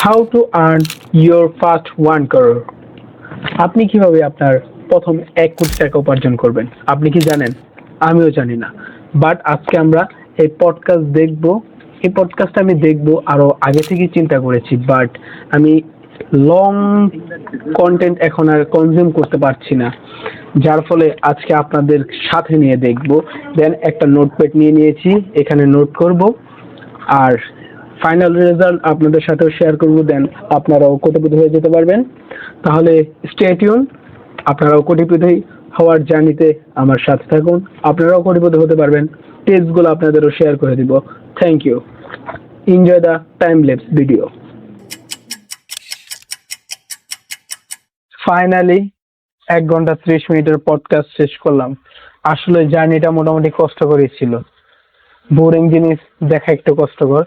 How to earn your first 1 crore। আপনি কিভাবে আপনার প্রথম 1 কোটি টাকা উপার্জন করবেন আপনি কি জানেন? আমিও জানি না। বাট আজকে আমরা এই পডকাস্ট দেখব। এই পডকাস্ট আমি দেখব আরো আগে থেকেই চিন্তা করেছি, বাট আমি লং কন্টেন্ট এখন আর কনজিউম করতে পারছি না, যার ফলে আজকে আপনাদের সাথে নিয়ে দেখব। দেন একটা নোটপ্যাড নিয়ে নিয়েছি, এখানে নোট করব আর ফাইনাল রেজাল্ট আপনাদের সাথেও শেয়ার করব। দেন আপনারাও কোটিপতি হয়ে যেতে পারবেন। তাহলে স্টে টিউন, আপনারাও কোটিপতি হওয়ার জার্নিতে আমার সাথে থাকুন, আপনারাও কোটিপতি হতে পারবেন। টিপসগুলো আপনাদেরও শেয়ার করে দিব। Thank you. Enjoy the time lapse video. Finally 1 ঘন্টা 30 মিনিটের পডকাস্ট শেষ করলাম। আসলে জার্নিটা মোটামুটি কষ্টকরই ছিল। বোরিং জিনিস দেখা একটু কষ্টকর।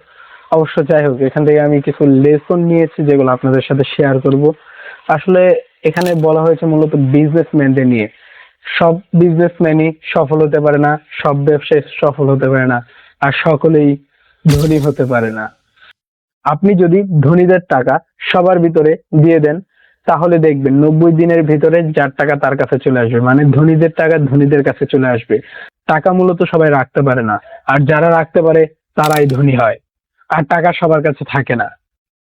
অবশ্য যাই হোক, এখান থেকে আমি কিছু লেসন নিয়েছি যেগুলো আপনাদের সাথে শেয়ার করব। আসলে এখানে বলা হয়েছে মূলত বিজনেসম্যানদের নিয়ে। সব বিজনেসম্যানই সফল হতে পারে না, সব ব্যবসায়ী সফল হতে পারে না, আর সকলেই ধনী হতে পারে না। আপনি যদি ধনীদের টাকা সবার ভিতরে দিয়ে দেন, তাহলে দেখবেন 90 দিনের ভিতরে যার টাকা তার কাছে চলে আসবে, মানে ধনীদের টাকা ধনীদের কাছে চলে আসবে। টাকা মূলত সবাই রাখতে পারে না, আর যারা রাখতে পারে তারাই ধনী হয়। আর টাকা সবার কাছে থাকে না।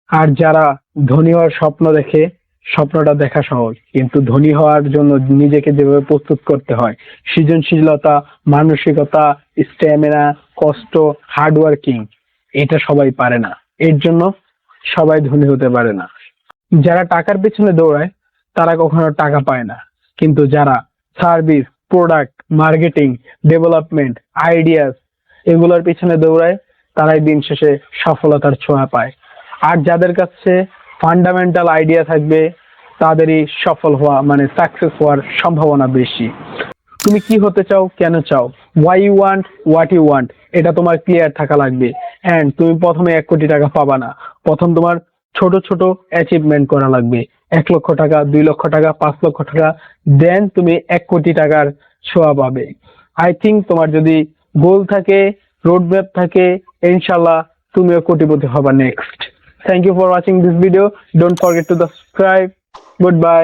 আর যারা ধনী হওয়ার স্বপ্ন দেখে, স্বপ্নটা দেখা সহজ, কিন্তু ধনী হওয়ার জন্য নিজেকে যেভাবে প্রস্তুত করতে হয়, সৃজনশীলতা, মানসিকতা, স্ট্যামিনা, কষ্ট, হার্ডওয়ার্কিং, এটা সবাই পারে না। এর জন্য সবাই ধনী হতে পারে না। যারা টাকার পেছনে দৌড়ায় তারা কখনো টাকা পায় না, কিন্তু যারা service, product, marketing, development, ideas এগুলোর পিছনে দৌড়ায় তারাই দিন শেষে সফলতার ছোঁয়া পায়। আর যাদের কাছে ফান্ডামেন্টাল আইডিয়া থাকবে তাদেরই সফল হওয়া মানে সাকসেস হওয়ার সম্ভাবনা বেশি। তুমি কি হতে চাও, কেন চাও, why you want, what you want, এটা তোমার ক্লিয়ার থাকা লাগবে। এন্ড তুমি প্রথমে 1 কোটি টাকা পাবা না। প্রথম তোমার ছোট ছোট অ্যাচিভমেন্ট করা লাগবে। 1 লক্ষ টাকা, 2 লক্ষ টাকা, 5 লক্ষ টাকা, দেন তুমি 1 কোটি টাকার ছোঁয়া পাবে। আই থিঙ্ক তোমার যদি গোল থাকে, রোড ম্যাপ থাকে, ইনশাল্লাহ তুমিও কোটিপতি হবা next. Thank you for watching this video. Don't forget to subscribe. Good by.